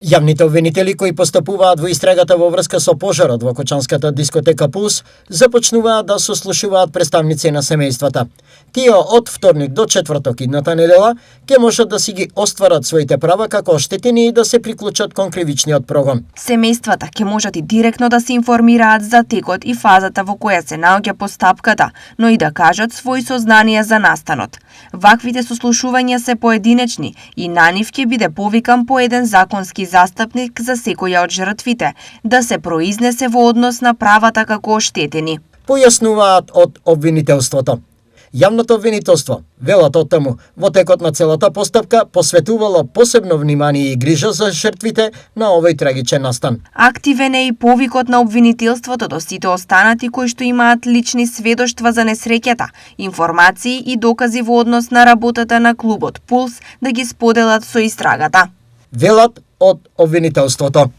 Јавните обвинители кои постапуваат во истрагата во врска со пожарот во кочанската дискотека Пулс започнуваат да сослушуваат представници на семејствата. Тие од вторник до четврток идната недела ќе можат да си ги остварат своите права како оштетени и да се приклучат кон кривичниот прогон. Семејствата ќе можат и директно да се информираат за текот и фазата во која се наоѓа постапката, но и да кажат свои сознанија за настанот. Ваквите сослушувања се поединечни и на нив ќе биде повикан по еден законски застапник за секоја од жртвите, да се произнесе во однос на правата како оштетени. Појаснуваат од обвинителството. Јавното обвинителство, велат од таму, во текот на целата постапка посветувало посебно внимание и грижа за жртвите на овој трагичен настан. Активен е и повикот на обвинителството до сите останати кои што имаат лични сведоштва за несреќата, информации и докази во однос на работата на клубот Пулс да ги споделат со истрагата. Велат од обвинителството.